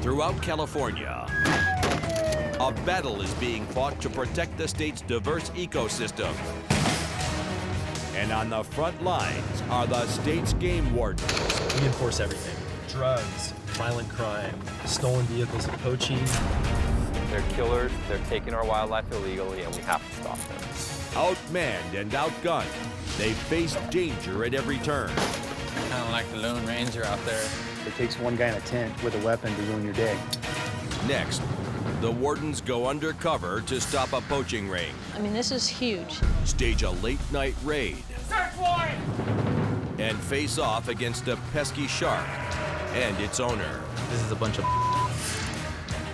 Throughout California, a battle is being fought to protect the state's diverse ecosystem. And on the front lines are the state's game wardens. We enforce everything. Drugs, violent crime, stolen vehicles, and poaching. They're killers, they're taking our wildlife illegally, and we have to stop them. Outmanned and outgunned, they face danger at every turn. Kind of like the Lone Ranger out there. It takes one guy in a tent with a weapon to ruin your day. Next, the wardens go undercover to stop a poaching ring. I mean, this is huge. Stage a late-night raid. Search warrant! And face off against a pesky shark and its owner. This is a bunch of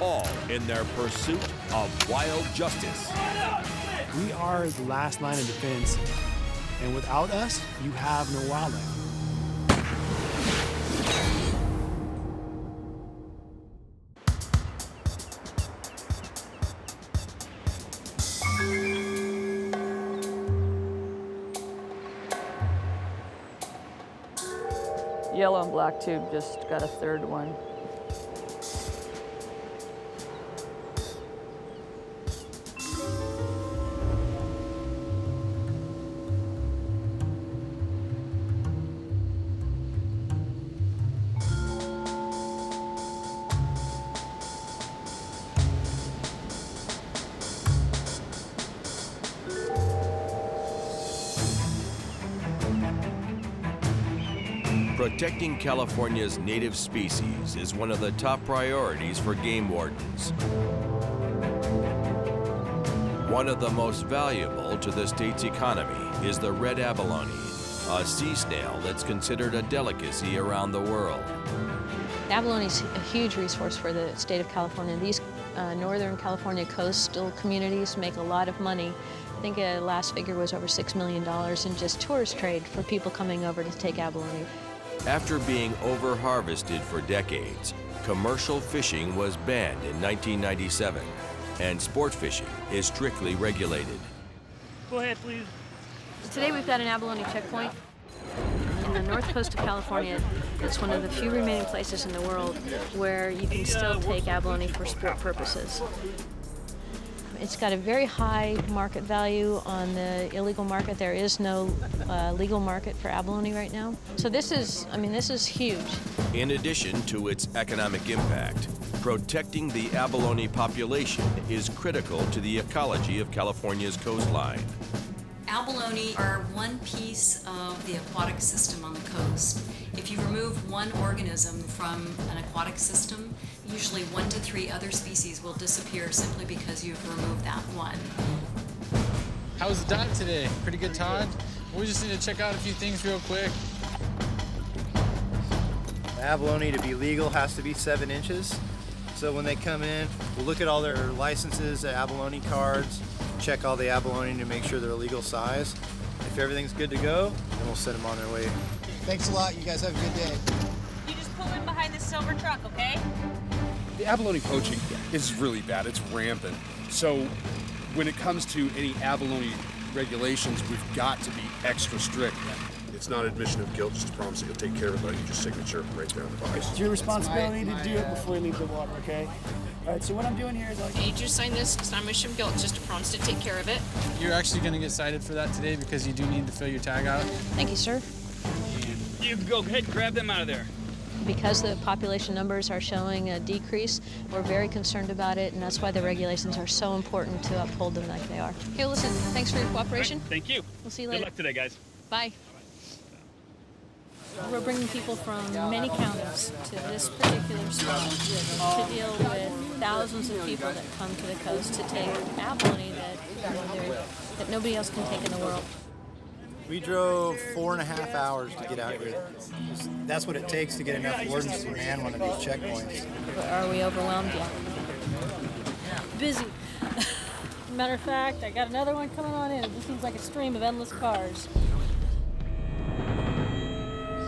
All in their pursuit of wild justice. We are the last line of defense, and without us, you have no wildlife. Yellow and black tube just got a third one. Protecting California's native species is one of the top priorities for game wardens. One of the most valuable to the state's economy is the red abalone, a sea snail that's considered a delicacy around the world. Abalone is a huge resource for the state of California. These Northern California coastal communities make a lot of money. I think a last figure was over $6 million in just tourist trade for people coming over to take abalone. After being over-harvested for decades, commercial fishing was banned in 1997, and sport fishing is strictly regulated. Go ahead, please. Today we've got an abalone checkpoint in the north coast of California. It's one of the few remaining places in the world where you can still take abalone for sport purposes. It's got a very high market value on the illegal market. There is no legal market for abalone right now. So this is huge. In addition to its economic impact, protecting the abalone population is critical to the ecology of California's coastline. Abalone are one piece of the aquatic system on the coast. If you remove one organism from an aquatic system, usually 1 to 3 other species will disappear simply because you've removed that one. How was the dive today? Pretty good, Todd? We just need to check out a few things real quick. The abalone, to be legal, has to be 7 inches. So when they come in, we'll look at all their licenses, their abalone cards, check all the abalone to make sure they're a legal size. If everything's good to go, then we'll send them on their way. Thanks a lot. You guys have a good day. You just pull in behind this silver truck, okay? The abalone poaching is really bad. It's rampant. So when it comes to any abalone regulations, we've got to be extra strict. It's not admission of guilt, just a promise that you'll take care of it, but your signature right there on the box. It's your responsibility to do it before you leave the water, okay? All right, so what I'm doing here is Hey, you just sign this. It's not admission of guilt. It's just a promise to take care of it. You're actually going to get cited for that today because you do need to fill your tag out. Thank you, sir. You can go ahead and grab them out of there. Because the population numbers are showing a decrease, we're very concerned about it, and that's why the regulations are so important to uphold them like they are. Okay, well, listen, thanks for your cooperation. Right, thank you. We'll see you later. Good luck today, guys. Bye. We're bringing people from many counties to this particular spot to deal with thousands of people that come to the coast to take abalone that nobody else can take in the world. We drove 4.5 hours to get out here. That's what it takes to get enough wardens to man one of these checkpoints. Are we overwhelmed yet? Busy. Matter of fact, I got another one coming on in. It just seems like a stream of endless cars.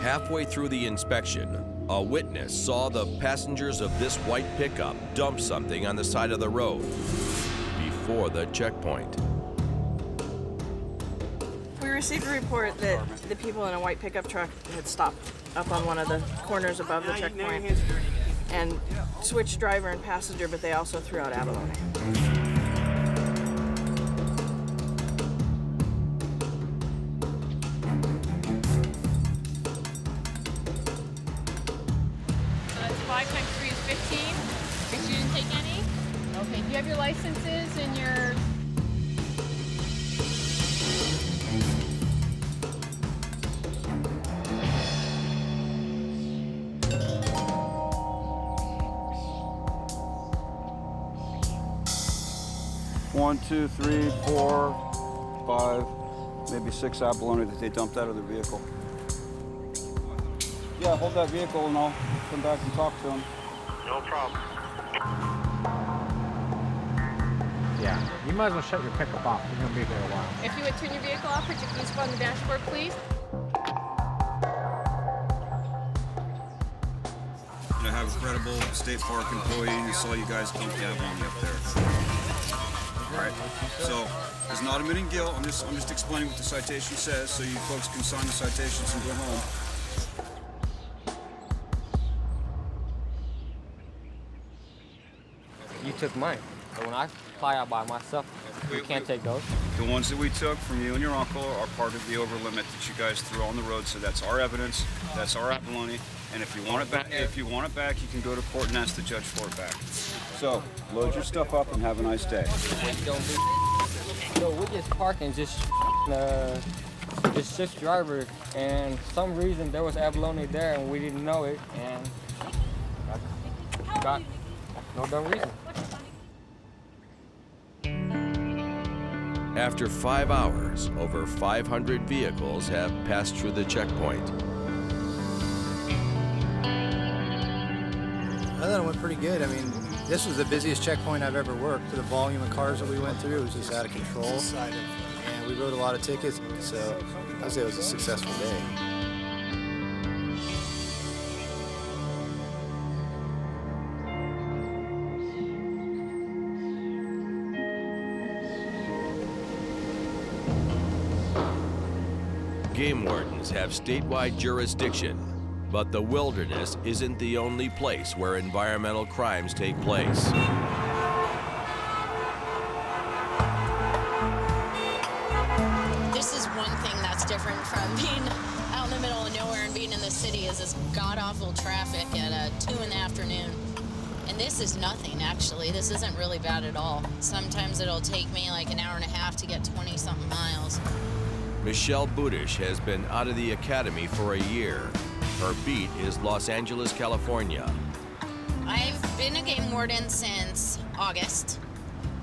Halfway through the inspection, a witness saw the passengers of this white pickup dump something on the side of the road before the checkpoint. We received a report that the people in a white pickup truck had stopped up on one of the corners above the checkpoint. and switched driver and passenger, but they also threw out Abalone. It's 5 times 3 is 15. Because you didn't take any? Okay, do you have your licenses and your... One, two, three, 4, 5, maybe 6 abalone that they dumped out of their vehicle. Yeah, hold that vehicle and I'll come back and talk to them. No problem. Yeah, you might as well shut your pickup off. You're gonna be there a while. If you would turn your vehicle off, would you please go on the dashboard, please? I have a credible State Park employee who saw you guys dump the abalone up there. All right, so it's not admitting guilt. I'm just explaining what the citation says so you folks can sign the citations and go home. You took mine. So when I fly out by myself, you can't take those. The ones that we took from you and your uncle are part of the over limit that you guys threw on the road. So that's our evidence. That's our abalone. And if you want it back, you can go to court and ask the judge for it back. So load your stuff up and have a nice day. So we just parked and just shift driver, and for some reason there was abalone there and we didn't know it, and got no dumb reason. After 5 hours, over 500 vehicles have passed through the checkpoint. I thought it went pretty good. I mean, this was the busiest checkpoint I've ever worked. The volume of cars that we went through was just out of control. And we wrote a lot of tickets, so I'd say it was a successful day. Game wardens have statewide jurisdiction, but the wilderness isn't the only place where environmental crimes take place. This is one thing that's different from being out in the middle of nowhere and being in the city, is this god-awful traffic at 2 in the afternoon. And this is nothing, actually. This isn't really bad at all. Sometimes it'll take me like an hour and a half to get 20-something miles. Michelle Budish has been out of the academy for a year. Her beat is Los Angeles, California. I've been a game warden since August.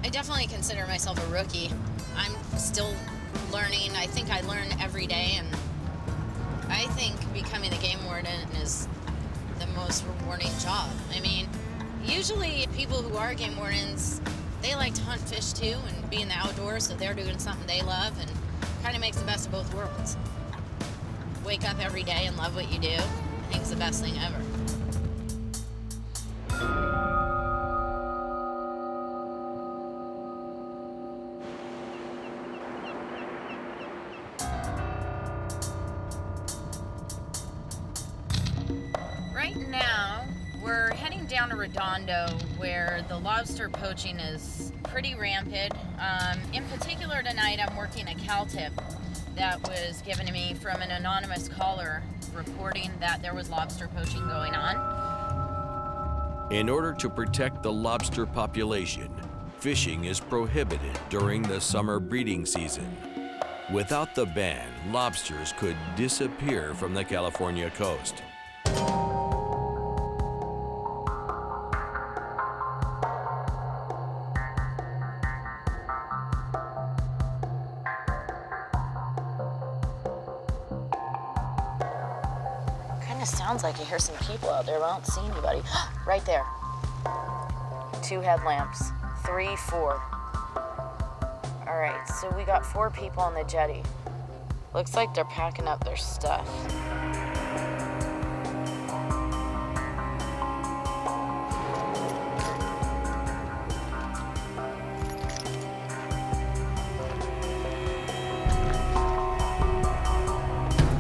I definitely consider myself a rookie. I'm still learning. I think I learn every day, and I think becoming a game warden is the most rewarding job. I mean, usually people who are game wardens, they like to hunt fish too and be in the outdoors, so they're doing something they love, and kind of makes the best of both worlds. Wake up every day and love what you do. I think it's the best thing ever. Right now, we're heading down to Redondo, where the lobster poaching is pretty rampant. In particular, tonight I'm working a cal tip that was given to me from an anonymous caller reporting that there was lobster poaching going on. In order to protect the lobster population, fishing is prohibited during the summer breeding season. Without the ban, lobsters could disappear from the California coast. Sounds like you hear some people out there, but I don't see anybody. Right there. 2 headlamps. 3, 4. All right, so we got 4 people on the jetty. Looks like they're packing up their stuff.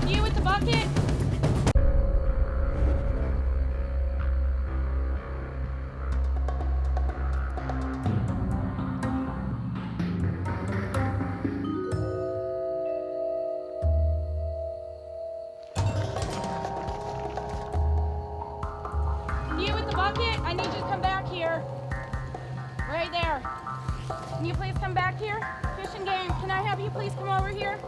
You with the bucket? bucket, I need you to come back here. Right there. Can you please come back here? Fish and Game, can I have you please come over here?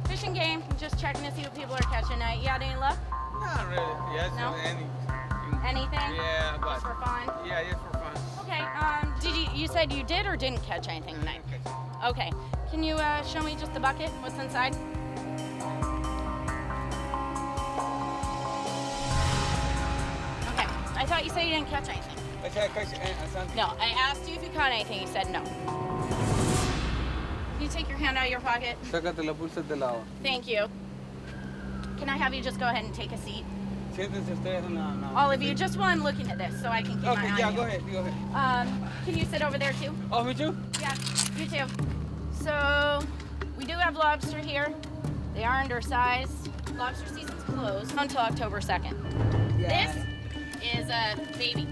Fish and Game, just checking to see what people are catching tonight. You had any luck? Not really. Yeah, No? Anything? Yeah, but Just for fun? Yeah, for fun. Okay, you said you did or didn't catch anything tonight? Okay, can you show me just the bucket, what's inside? Okay, I thought you said you didn't catch anything. No, I asked you if you caught anything, you said no. Can you take your hand out of your pocket? Sácate la pulsa de lado. Thank you. Can I have you just go ahead and take a seat? Siéntense ustedes en la... All of you, just while I'm looking at this, so I can keep my eye on you. Go ahead. Can you sit over there too? Oh, me too? Yeah, you too. So, we do have lobster here. They are undersized. Lobster season's closed until October 2nd. Yeah. This is a baby.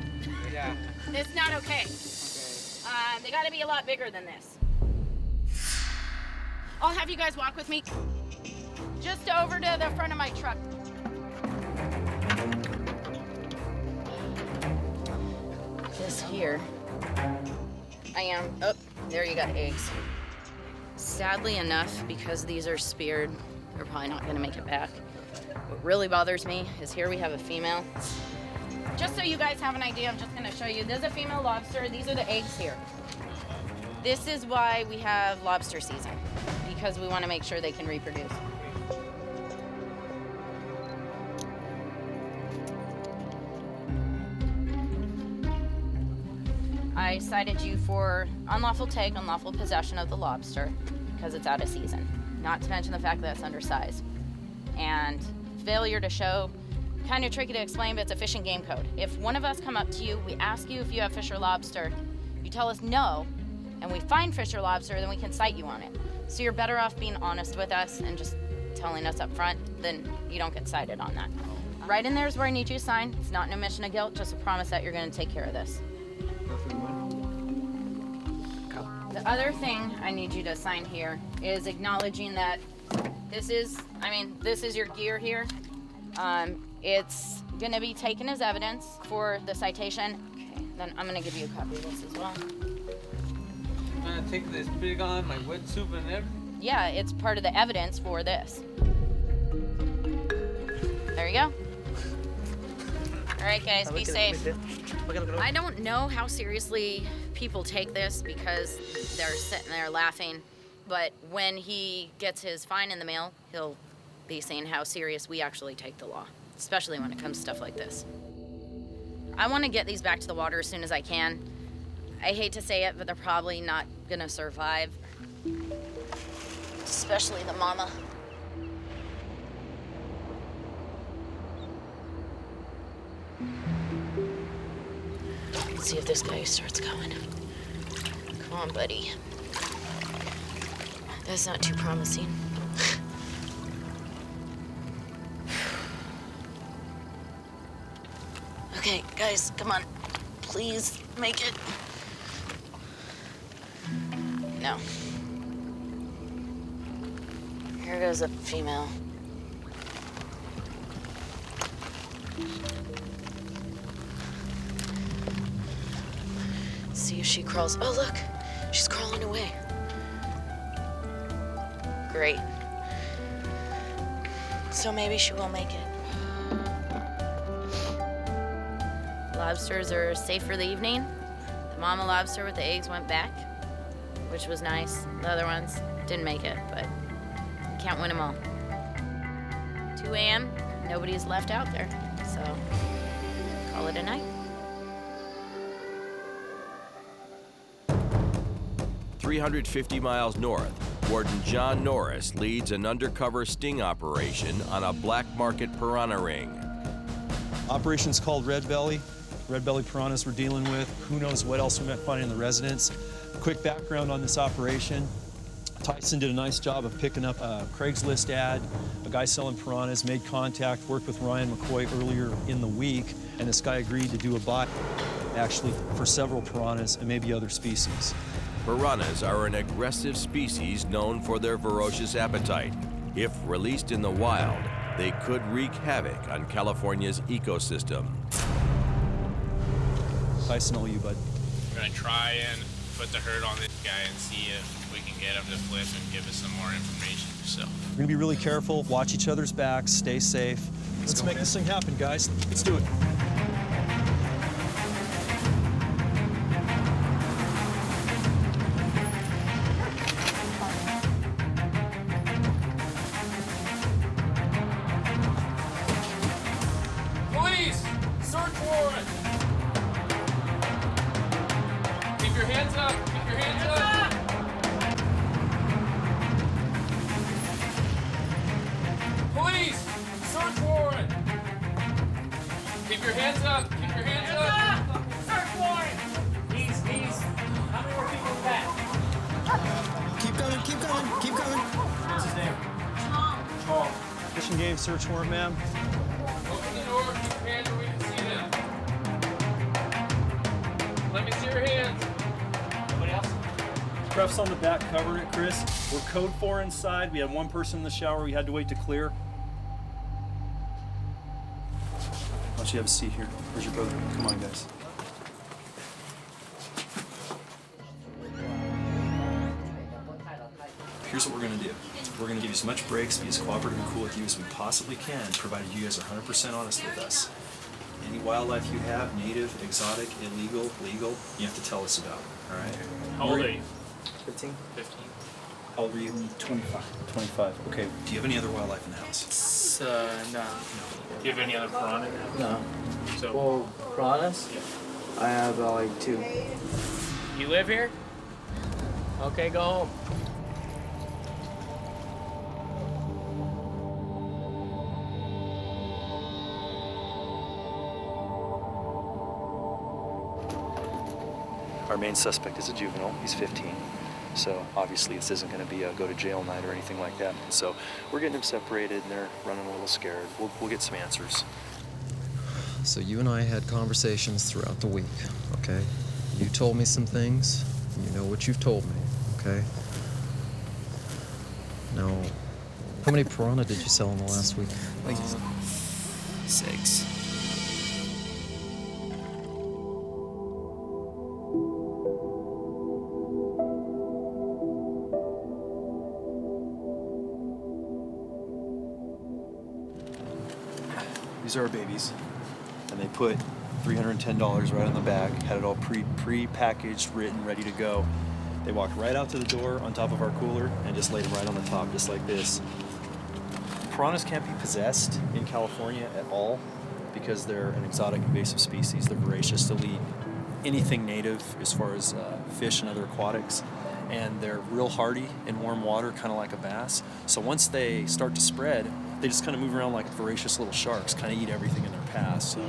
Yeah. This is not okay. They gotta be a lot bigger than this. I'll have you guys walk with me. Just over to the front of my truck. This here, oh, there you got eggs. Sadly enough, because these are speared, they're probably not gonna make it back. What really bothers me is here we have a female. Just so you guys have an idea, I'm just gonna show you. There's a female lobster, these are the eggs here. This is why we have lobster season, because we wanna make sure they can reproduce. I cited you for unlawful take, unlawful possession of the lobster because it's out of season. Not to mention the fact that it's undersized. And failure to show, kind of tricky to explain, but it's a fish and game code. If one of us come up to you, we ask you if you have fish or lobster, you tell us no, and we find fish or lobster, then we can cite you on it. So you're better off being honest with us and just telling us up front, then you don't get cited on that. Right in there is where I need you to sign. It's not an admission of guilt, just a promise that you're gonna take care of this. The other thing I need you to sign here is acknowledging that this is your gear here. It's gonna be taken as evidence for the citation. Okay, then I'm gonna give you a copy of this as well. I'm gonna take this pig on, my wetsuit and everything? Yeah, it's part of the evidence for this. There you go. All right, guys, be safe. I don't know how seriously people take this because they're sitting there laughing, but when he gets his fine in the mail, he'll be seeing how serious we actually take the law, especially when it comes to stuff like this. I want to get these back to the water as soon as I can. I hate to say it, but they're probably not gonna survive, especially the mama. Let's see if this guy starts going. Come on, buddy. That's not too promising. Okay, guys, come on. Please make it. No. Here goes a female. See if she crawls. Oh, look, she's crawling away. Great. So maybe she will make it. Lobsters are safe for the evening. The mama lobster with the eggs went back, which was nice. The other ones didn't make it, but can't win them all. 2 a.m., nobody's left out there, so call it a night. 350 miles north, Warden John Norris leads an undercover sting operation on a black market piranha ring. Operation's called Red Belly. Red Belly piranhas we're dealing with. Who knows what else we might find in the residence. Quick background on this operation. Tyson did a nice job of picking up a Craigslist ad. A guy selling piranhas made contact, worked with Ryan McCoy earlier in the week, and this guy agreed to do a buy, actually, for several piranhas and maybe other species. Piranhas are an aggressive species known for their ferocious appetite. If released in the wild, they could wreak havoc on California's ecosystem. Tyson, all you, bud. We're gonna try and put the hurt on this guy and see if we can get him to flip and give us some more information. So We're gonna be really careful, watch each other's backs, stay safe. Let's make this thing happen, guys. Let's do it. Police! Search warrant! Keep your hands up! Keep your hands up! Police! Search warrant! Keep your hands up! Keep your hands up! Search warrant! He's. How many more people is that? Keep coming, keep coming, keep coming. What's his name? Tom. Fish and game search warrant, ma'am. Open the door, keep your hands where we can see them. Let me see your hands. Nobody else? Pref's on the back covering it, Chris. We're code 4 inside. We had one person in the shower we had to wait to clear. Why don't you have a seat here? Where's your boat? Come on, guys. Here's what we're gonna do. We're gonna give you as much breaks, be as cooperative and cool with you as we possibly can, provided you guys are 100% honest with us. Any wildlife you have, native, exotic, illegal, legal, you have to tell us about, all right? How old are you? 15. 15. How old are you? 25. 25, okay. Do you have any other wildlife in the house? No. Do you have any other piranha? No. So, Well, piranhas? I have like 2. you live here? Okay, go home. Our main suspect is a juvenile. He's 15. So obviously this isn't going to be a go to jail night or anything like that. So we're getting them separated and they're running a little scared. We'll get some answers. So you and I had conversations throughout the week, okay? You told me some things. You know what you've told me, okay? Now, how many piranha did you sell in the last week? Like 6. These are our babies. And they put $310 right on the bag, had it all pre-packaged, written, ready to go. They walked right out to the door on top of our cooler and just laid them right on the top, just like this. Piranhas can't be possessed in California at all because they're an exotic invasive species. They're voracious. They'll eat anything native as far as fish and other aquatics. And they're real hardy in warm water, kind of like a bass. So once they start to spread, they just kind of move around like voracious little sharks, kind of eat everything in their path. So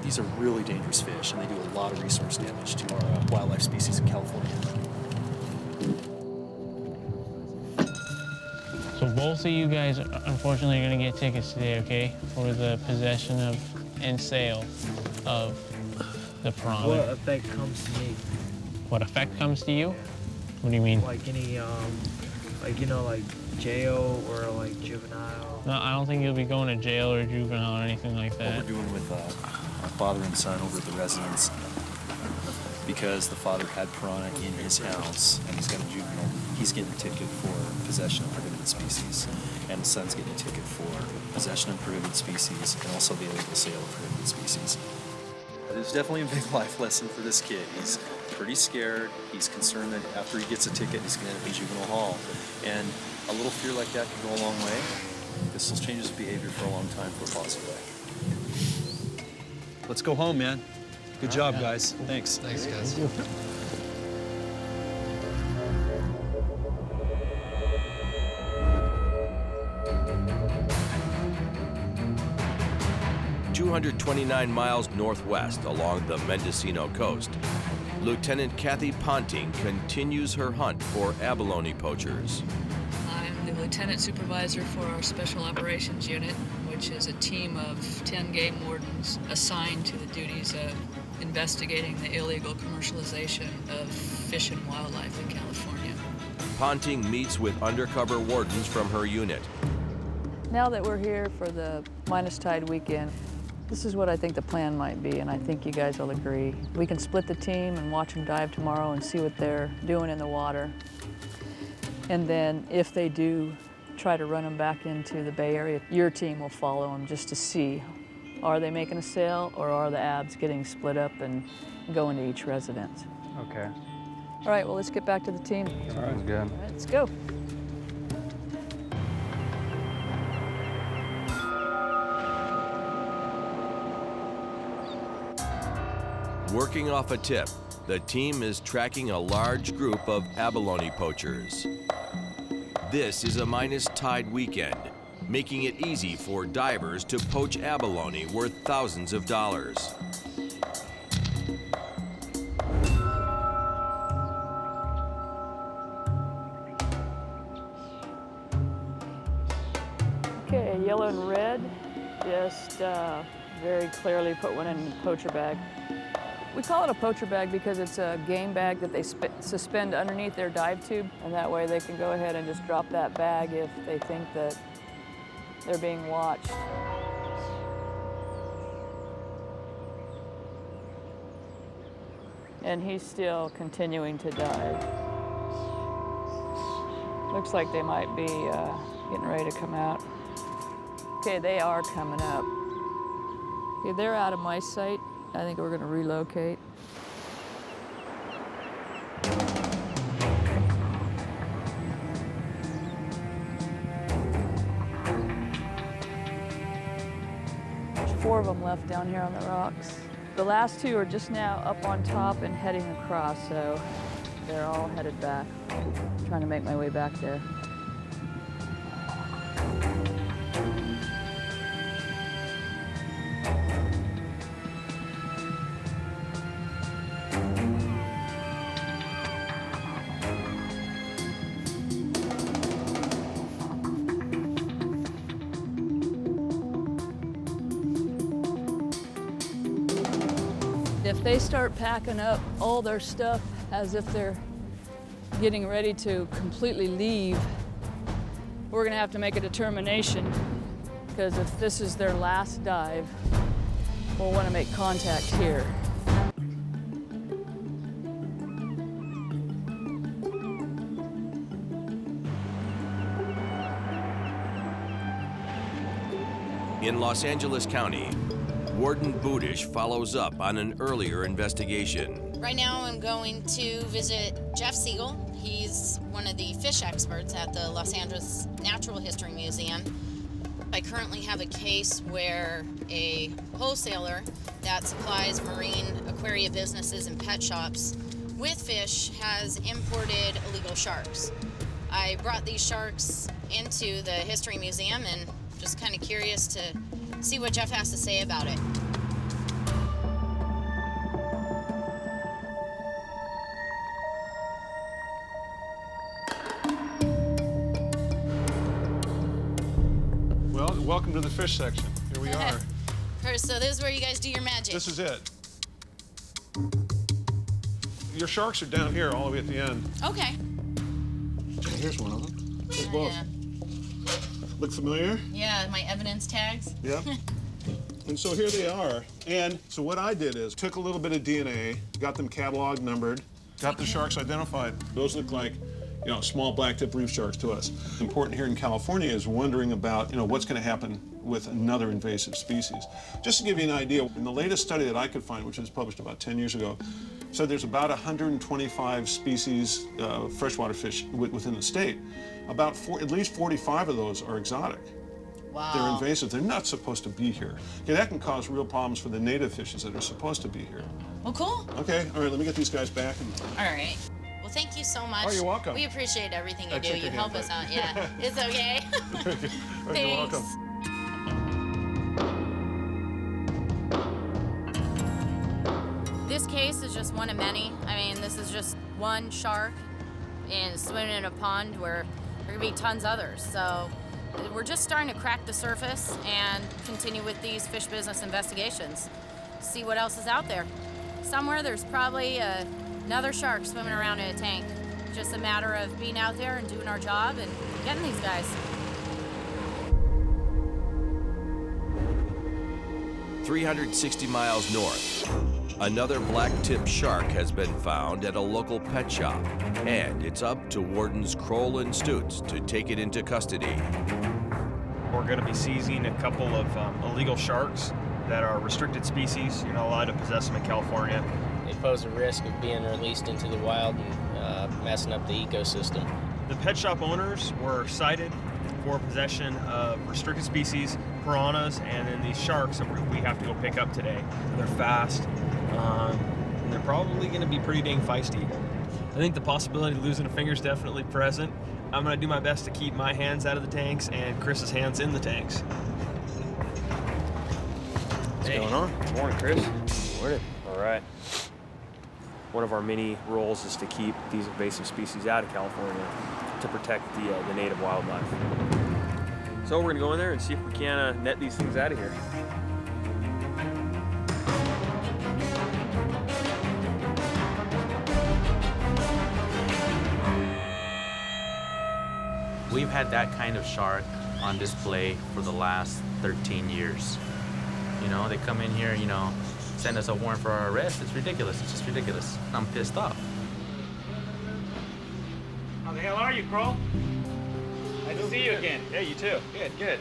these are really dangerous fish, and they do a lot of resource damage to our wildlife species in California. So both of you guys, unfortunately, are going to get tickets today, okay? For the possession of and sale of the piranha. What effect comes to me? What effect comes to you? What do you mean? Like any, like, you know, like jail or like juvenile? No, I don't think you'll be going to jail or juvenile or anything like that. What we're doing with our father and son over at the residence, because the father had piranha in his house and he's got a juvenile, he's getting a ticket for possession of prohibited species, and the son's getting a ticket for possession of prohibited species and also the illegal sale of prohibited species. There's definitely a big life lesson for this kid. He's pretty scared. He's concerned that after he gets a ticket, he's going to end up in juvenile hall. And a little fear like that can go a long way. This will change his behavior for a long time for a positive way. Let's go home, man. Good job, guys. Thanks. Thanks, guys. 229 miles northwest along the Mendocino coast, Lieutenant Kathy Ponting continues her hunt for abalone poachers. I'm the Lieutenant Supervisor for our Special Operations Unit, which is a team of 10 game wardens assigned to the duties of investigating the illegal commercialization of fish and wildlife in California. Ponting meets with undercover wardens from her unit. Now that we're here for the minus tide weekend, this is what I think the plan might be, and I think you guys will agree. We can split the team and watch them dive tomorrow and see what they're doing in the water. And then if they do try to run them back into the Bay Area, your team will follow them just to see, are they making a sale or are the abs getting split up and going to each residence? Okay. All right, well, let's get back to the team. Sounds good. All right, let's go. Working off a tip, the team is tracking a large group of abalone poachers. This is a minus tide weekend, making it easy for divers to poach abalone worth thousands of dollars. Okay, yellow and red, just very clearly put one in the poacher bag. We call it a poacher bag because it's a game bag that they suspend underneath their dive tube, and that way they can go ahead and just drop that bag if they think that they're being watched. And he's still continuing to dive. Looks like they might be getting ready to come out. Okay, they are coming up. Okay, they're out of my sight. I think we're going to relocate. There's 4 of them left down here on the rocks. The last 2 are just now up on top and heading across, so they're all headed back. I'm trying to make my way back there. If they start packing up all their stuff as if they're getting ready to completely leave, we're gonna have to make a determination, because if this is their last dive, we'll wanna make contact here. In Los Angeles County, Warden Budish follows up on an earlier investigation. Right now I'm going to visit Jeff Siegel. He's one of the fish experts at the Los Angeles Natural History Museum. I currently have a case where a wholesaler that supplies marine aquaria businesses and pet shops with fish has imported illegal sharks. I brought these sharks into the History Museum and just kind of curious to see what Jeff has to say about it. Well, welcome to the fish section. Here we are. So this is where you guys do your magic. This is it. Your sharks are down here all the way at the end. Okay. Here's one of them. Here's both. Yeah. Look familiar? Yeah, my evidence tags. Yep. And so here they are. And so what I did is took a little bit of DNA, got them catalog numbered, got the sharks identified. Those look like, you know, small black-tip reef sharks to us. Important here in California is wondering about, you know, what's going to happen with another invasive species. Just to give you an idea, in the latest study that I could find, which was published about 10 years ago, said there's about 125 species of freshwater fish within the state. At least 45 of those are exotic. Wow. They're invasive. They're not supposed to be here. Okay, that can cause real problems for the native fishes that are supposed to be here. Well, cool. Okay, all right, let me get these guys back. All right. Well, thank you so much. Oh, you're welcome. We appreciate everything you I do. check You your help hands us out. out. Yeah, it's okay. You're Thanks. welcome. This case is just one of many. I mean, this is just one shark and swimming in a pond where there could be tons others. So we're just starting to crack the surface and continue with these fish business investigations. See what else is out there. Somewhere there's probably another shark swimming around in a tank. Just a matter of being out there and doing our job and getting these guys. 360 miles north, another black-tip shark has been found at a local pet shop, and it's up to Wardens Kroll and Stutz to take it into custody. We're going to be seizing a couple of illegal sharks that are restricted species. You're not allowed to possess them in California. They pose a risk of being released into the wild and messing up the ecosystem. The pet shop owners were cited for possession of restricted species, piranhas, and then these sharks that we have to go pick up today. They're fast, and they're probably going to be pretty dang feisty. I think the possibility of losing a finger is definitely present. I'm going to do my best to keep my hands out of the tanks and Chris's hands in the tanks. What's going on? Good morning, Chris. Morning. All right. One of our many roles is to keep these invasive species out of California to protect the native wildlife. So we're going to go in there and see if we can net these things out of here. We've had that kind of shark on display for the last 13 years. You know, they come in here, you know, send us a warrant for our arrest. It's ridiculous. It's just ridiculous. I'm pissed off. How the hell are you, Kroll? Nice to see you again. Yeah, you too. Good, good.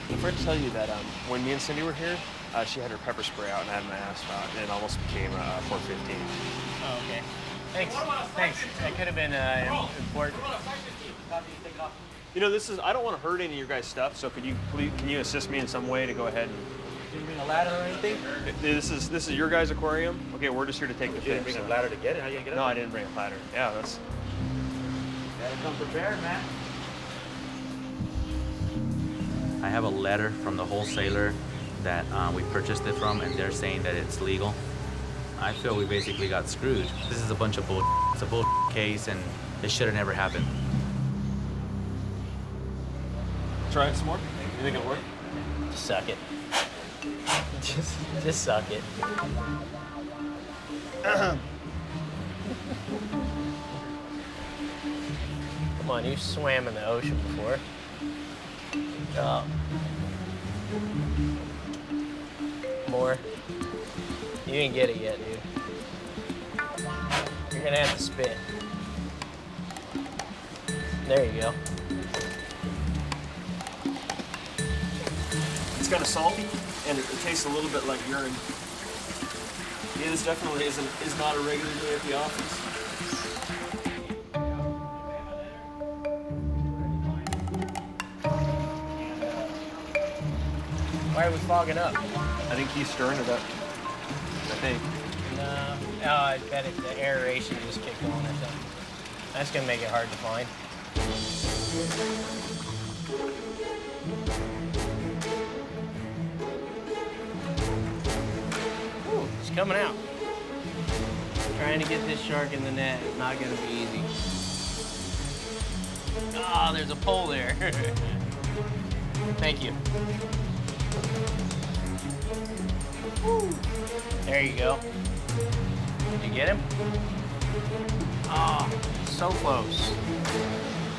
I forgot to tell you that when me and Cindy were here, she had her pepper spray out and I had my ass out, and it almost became 415. Oh, okay. Thanks. That could have been important. You know, I don't want to hurt any of your guys' stuff, so can you assist me in some way to go ahead and... Did you bring a ladder or anything? This is your guys' aquarium? Okay, we're just here to take the fish. You didn't bring a ladder to get it? How you gonna get it? No, I didn't bring a ladder. Yeah, that's... Gotta come prepared, man. I have a letter from the wholesaler that we purchased it from, and they're saying that it's legal. I feel we basically got screwed. This is a bunch of bull. It's a bull case, and it should have never happened. Try it some more? You think it'll work? Just suck it. Just suck it. Come on, you swam in the ocean before. Oh. More. You didn't get it yet, dude. You're gonna have to spit. There you go. It's kind of salty, and it tastes a little bit like urine. Yeah, this definitely is not a regular day at the office. Why are we fogging up? I think he's stirring it up. I think. No, I bet the aeration just kicked on or something. That's gonna make it hard to find. Ooh, it's coming out. Trying to get this shark in the net is not gonna be easy. Oh, there's a pole there. Thank you. Woo. There you go. Did you get him? Oh, so close.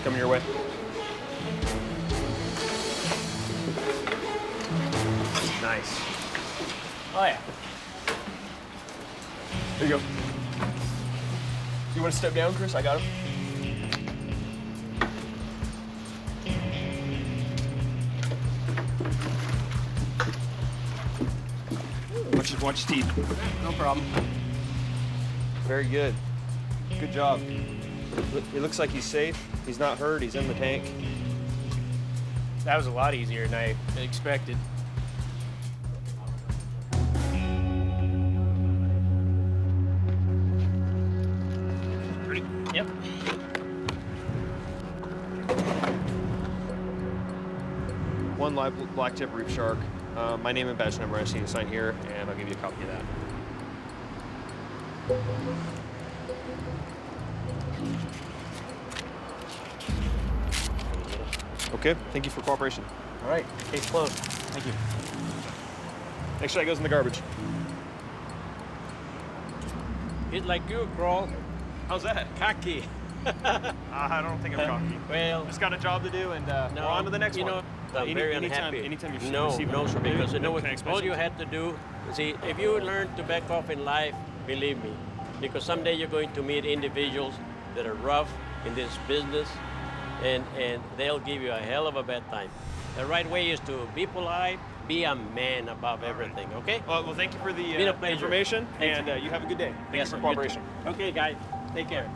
Coming your way. Nice. Oh, yeah. There you go. You want to step down, Chris? I got him. Watch your teeth. No problem. Very good. Good job. It looks like he's safe. He's not hurt. He's in the tank. That was a lot easier than I expected. Ready? Yep. One live black tip reef shark. My name and badge number I see you sign here, and I'll give you a copy of that. Okay, thank you for cooperation. All right, case closed. Thank you. Make sure that goes in the garbage. He's like you, Kroll. How's that? Cocky. I don't think I'm cocky. Well, just got a job to do, and we're on to the next one. You know, I'm very unhappy. Anytime you no, receive no, sir, because you know what, next all question. you have to do, see, if you learn to back off in life, believe me, because someday you're going to meet individuals that are rough in this business, and they'll give you a hell of a bad time. The right way is to be polite, be a man above everything, okay? Well, thank you for the Been a pleasure. information, Thanks. and you have a good day. Thank Yes, you for sir. cooperation. Okay, guys, take care.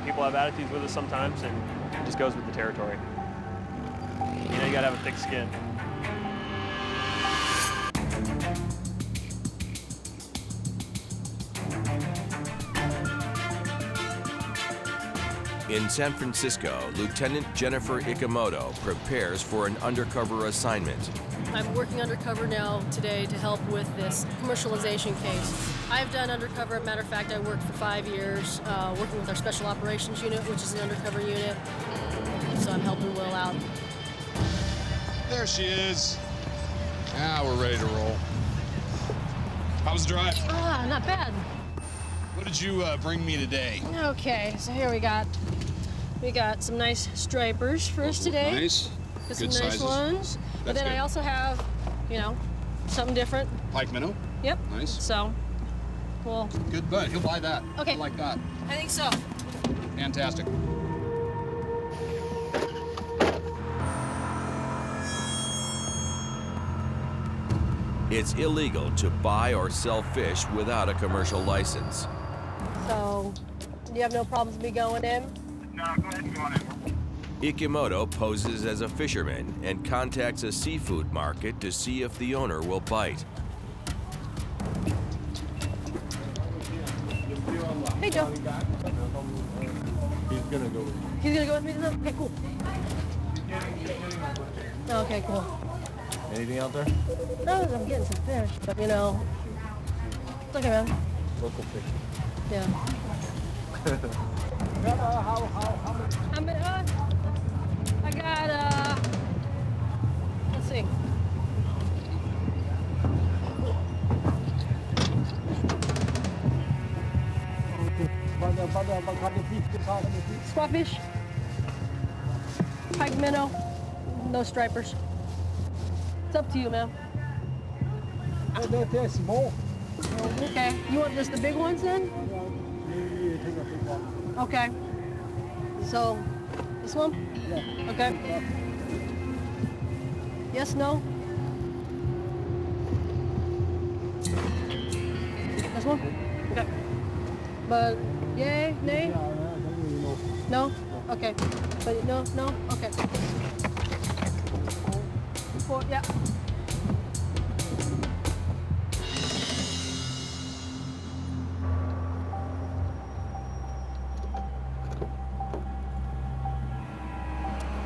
People have attitudes with us sometimes, and it just goes with the territory. You know, you gotta have a thick skin. In San Francisco, Lieutenant Jennifer Ikemoto prepares for an undercover assignment. I'm working undercover now today to help with this commercialization case. I've done undercover. Matter of fact, I worked for 5 years working with our Special Operations Unit, which is an undercover unit. So I'm helping Will out. There she is. Now we're ready to roll. How was the drive? Not bad. What did you bring me today? Okay, so here we got some nice stripers for us today. Nice. Got Good some nice sizes. ones. But That's then I good. also have, you know, something different. Pike minnow? Yep. Nice. So, well. Good bud. He'll buy that. Okay. I like that. I think so. Fantastic. It's illegal to buy or sell fish without a commercial license. So, you have no problems with me going in? No, go ahead and go on in. Ikemoto poses as a fisherman and contacts a seafood market to see if the owner will bite. Hey, Joe. He's gonna go. He's gonna go with me to the... Okay, cool. Okay, cool. Anything out there? No, I'm getting some fish, but you know, it's okay, man. Local fish. Yeah. How many? I got, let's see. Squawfish, pike minnow, no stripers. It's up to you, man. They're small. Okay. You want just the big ones then? Okay. So, this one? Yeah. Okay. Yes, no? This one? Okay. But, yay, nay? No? Okay. But no, no? Okay. 4, yeah.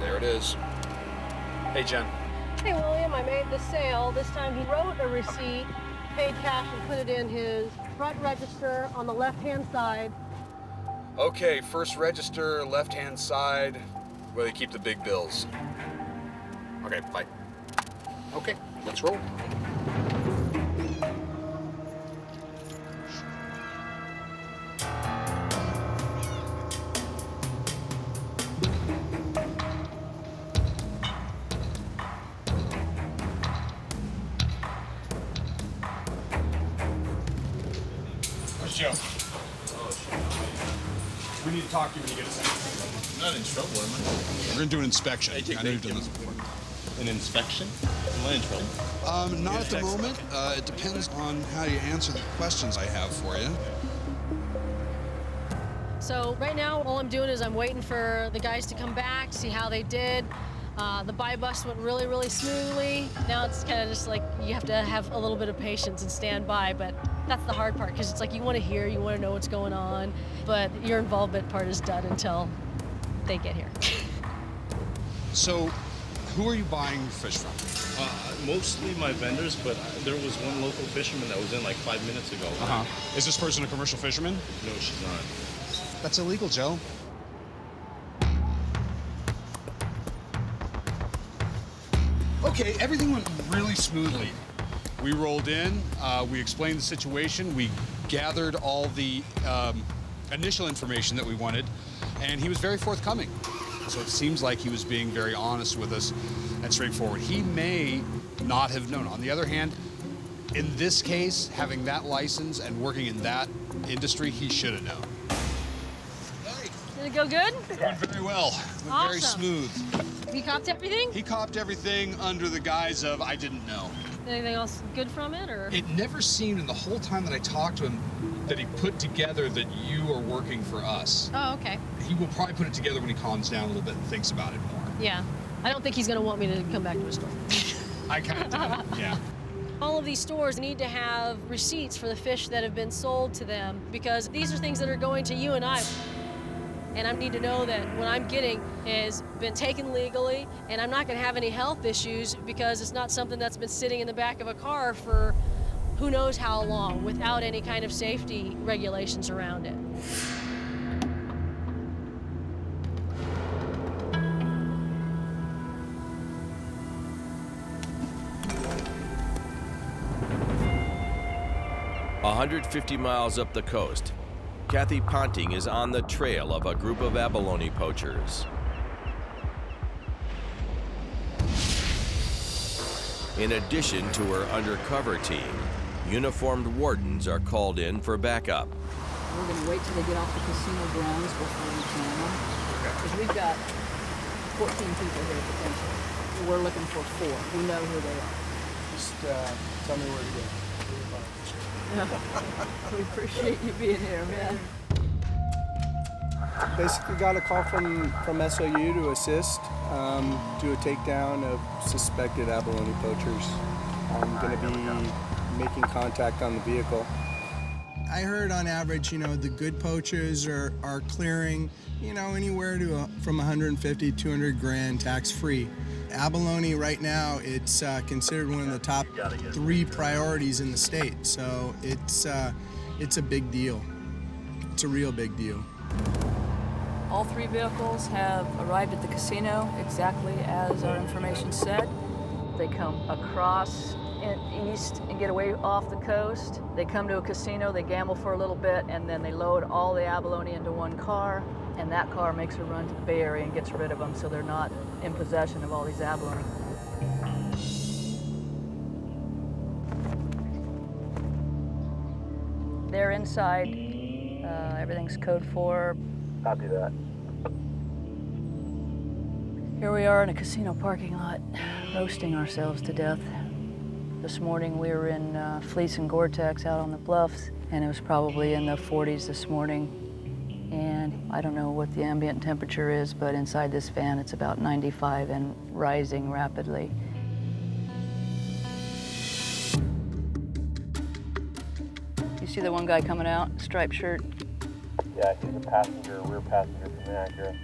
There it is. Hey, Jen. Hey, William, I made the sale. This time he wrote a receipt, paid cash, and put it in his front register on the left-hand side. Okay, first register, left-hand side, where they keep the big bills. Okay, bye. Okay, let's roll. Where's Joe? We need to talk to you when you get a second. I'm not in trouble, am I? We're gonna do an inspection. I know you've done this before. An inspection? Am I in trouble? Not at the moment. It depends on how you answer the questions I have for you. So right now, all I'm doing is I'm waiting for the guys to come back, see how they did. The buy bust went really, really smoothly. Now it's kind of just like you have to have a little bit of patience and stand by, but that's the hard part because it's like you want to hear, you want to know what's going on, but your involvement part is done until they get here. So, who are you buying fish from? Mostly my vendors, but there was one local fisherman that was in like 5 minutes ago. Is this person a commercial fisherman? No, she's not. That's illegal, Joe. Okay, everything went really smoothly. We rolled in, we explained the situation, we gathered all the initial information that we wanted, and he was very forthcoming. So it seems like he was being very honest with us and straightforward. He may not have known. On the other hand, in this case, having that license and working in that industry, he should have known. Did it go good? It went very well. It went very smooth. He copped everything? He copped everything under the guise of, I didn't know. Anything else good from it, or? It never seemed in the whole time that I talked to him that he put together that you are working for us. Oh, okay. He will probably put it together when he calms down a little bit and thinks about it more. Yeah. I don't think he's going to want me to come back to his store. I kind of did, yeah. All of these stores need to have receipts for the fish that have been sold to them, because these are things that are going to you and I. And I need to know that what I'm getting has been taken legally, and I'm not going to have any health issues because it's not something that's been sitting in the back of a car for who knows how long without any kind of safety regulations around it. A 150 miles up the coast, Kathy Ponting is on the trail of a group of abalone poachers. In addition to her undercover team, uniformed wardens are called in for backup. We're going to wait till they get off the casino grounds before we can them. Because we've got 14 people here potentially. We're looking for 4. We know who they are. Just tell me where to go. We appreciate you being here, man. Basically got a call from SOU to assist, do a takedown of suspected abalone poachers. I'm going to be making contact on the vehicle. I heard on average, the good poachers are clearing, anywhere to from 150, 200 grand tax-free. Abalone right now, it's considered one of the top 3 priorities in the state, so it's a big deal. It's a real big deal. All 3 vehicles have arrived at the casino exactly as our information said. They come across east and get away off the coast. They come to a casino, they gamble for a little bit, and then they load all the abalone into one car, and that car makes a run to the Bay Area and gets rid of them so they're not in possession of all these abalone. They're inside. Everything's code 4. Copy that. Here we are in a casino parking lot, roasting ourselves to death. This morning we were in fleece and Gore-Tex out on the bluffs, and it was probably in the 40s this morning. And I don't know what the ambient temperature is, but inside this van it's about 95 and rising rapidly. You see the one guy coming out, striped shirt? Yeah, he's a passenger, rear passenger from the Acura.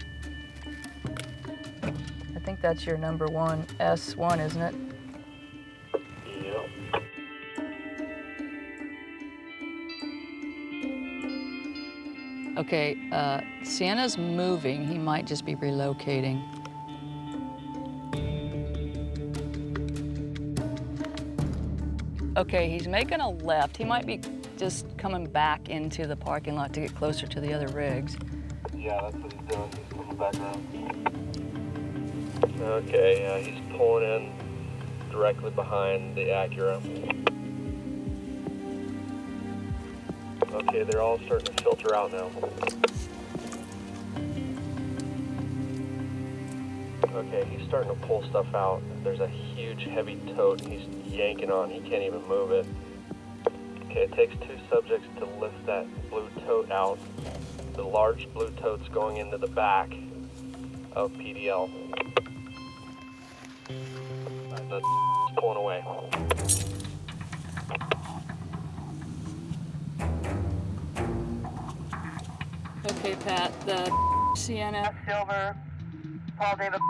I think that's your number 1, S1, isn't it? Yep. Okay, Sienna's moving. He might just be relocating. Okay, he's making a left. He might be just coming back into the parking lot to get closer to the other rigs. Yeah, that's what he's doing. He's coming back around. Okay, he's pulling in directly behind the Acura. Okay, they're all starting to filter out now. Okay, he's starting to pull stuff out. There's a huge heavy tote he's yanking on. He can't even move it. Okay, it takes 2 subjects to lift that blue tote out. The large blue tote's going into the back of PDL. That's pulling away. Okay, Pat, the Sienna Silver, Paul David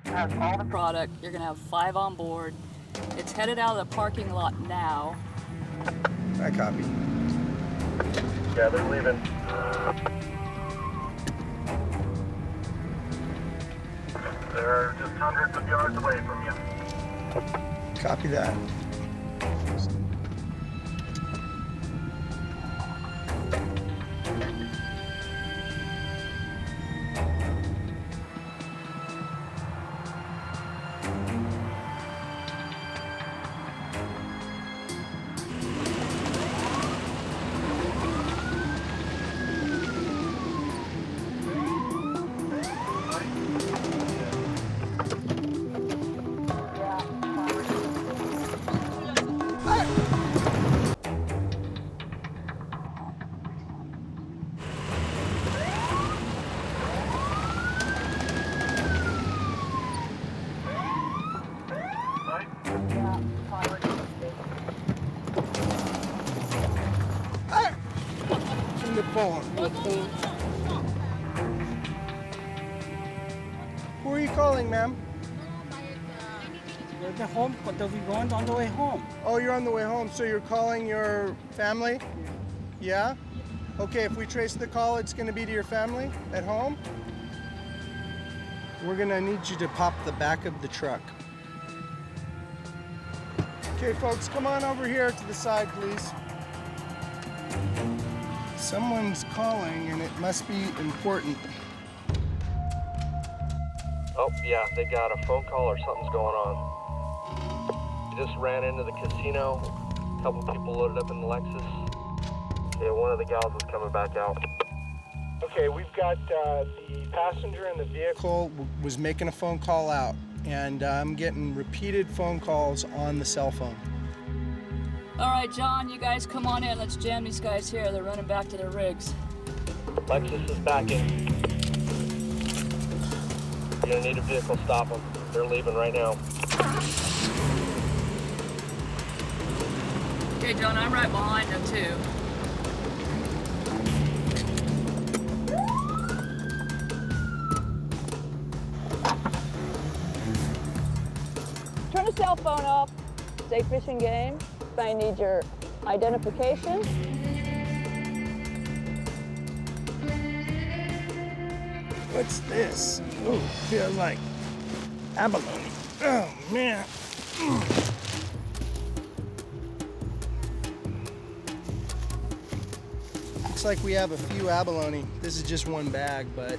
has all the product. You're gonna have 5 on board. It's headed out of the parking lot now. I copy. Yeah, they're leaving. They're just hundreds of yards away from you. Copy that. the team. Who are you calling, ma'am? We're at home, but we're going on the way home. Oh, you're on the way home, so you're calling your family? Yeah? Okay, if we trace the call, it's gonna be to your family at home? We're gonna need you to pop the back of the truck. Okay, folks, come on over here to the side, please. Someone's calling, and it must be important. Oh, yeah, they got a phone call or something's going on. He just ran into the casino. A couple people loaded up in the Lexus. Yeah, one of the gals was coming back out. Okay, we've got the passenger in the vehicle was making a phone call out, and I'm getting repeated phone calls on the cell phone. All right, John, you guys come on in. Let's jam these guys here. They're running back to their rigs. Lexus is backing. You're gonna need a vehicle, stop them. They're leaving right now. Okay, John, I'm right behind them, too. Turn the cell phone off. Say Fish and Game. I need your identification. What's this? Ooh, feels like abalone. Oh, man. Looks like we have a few abalone. This is just one bag, but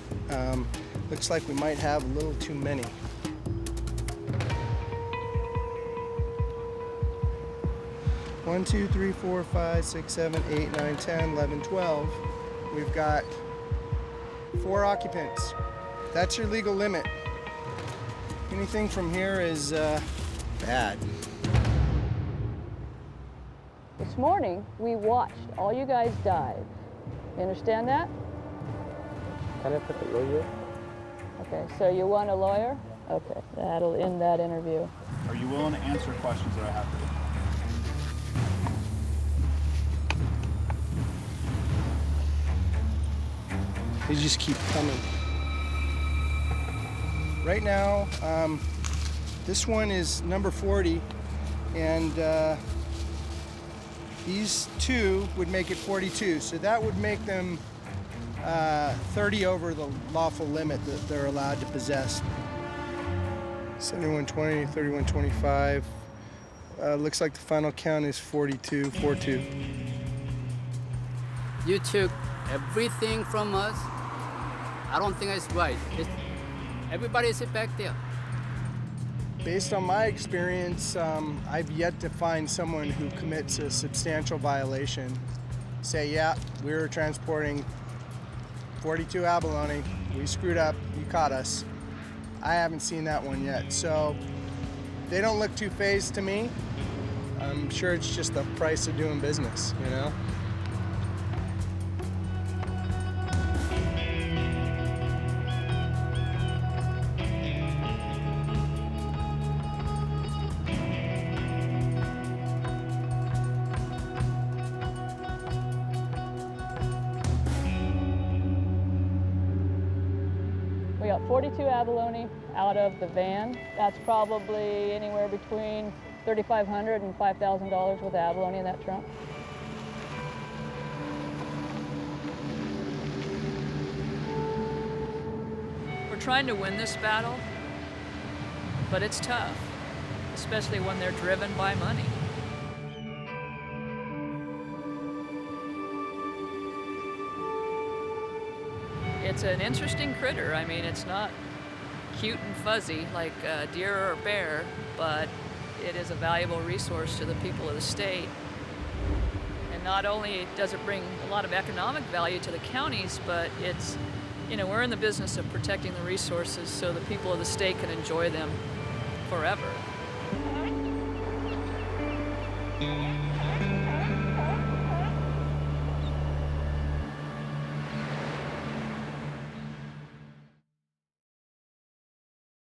looks like we might have a little too many. One, 2, 3, 4, 5, 6, 7, 8, 9, 10, 11, 12. We've got 4 occupants. That's your legal limit. Anything from here is bad. This morning, we watched all you guys dive. You understand that? Can I put the lawyer? Okay, so you want a lawyer? Okay, that'll end that interview. Are you willing to answer questions that I have for you? They just keep coming. Right now, this one is number 40, and these 2 would make it 42. So that would make them 30 over the lawful limit that they're allowed to possess. 7120, 3125. Looks like the final count is 42, 42. You took everything from us. I don't think it's right. Everybody sit back there. Based on my experience, I've yet to find someone who commits a substantial violation. Say, yeah, we were transporting 42 abalone. We screwed up. You caught us. I haven't seen that one yet. So they don't look too phased to me. I'm sure it's just the price of doing business, you know? We got 42 abalone out of the van. That's probably anywhere between $3,500 and $5,000 worth of abalone in that trunk. We're trying to win this battle, but it's tough, especially when they're driven by money. It's an interesting critter. I mean, it's not cute and fuzzy like a deer or a bear, but it is a valuable resource to the people of the state. And not only does it bring a lot of economic value to the counties, but it's, you know, we're in the business of protecting the resources so the people of the state can enjoy them forever.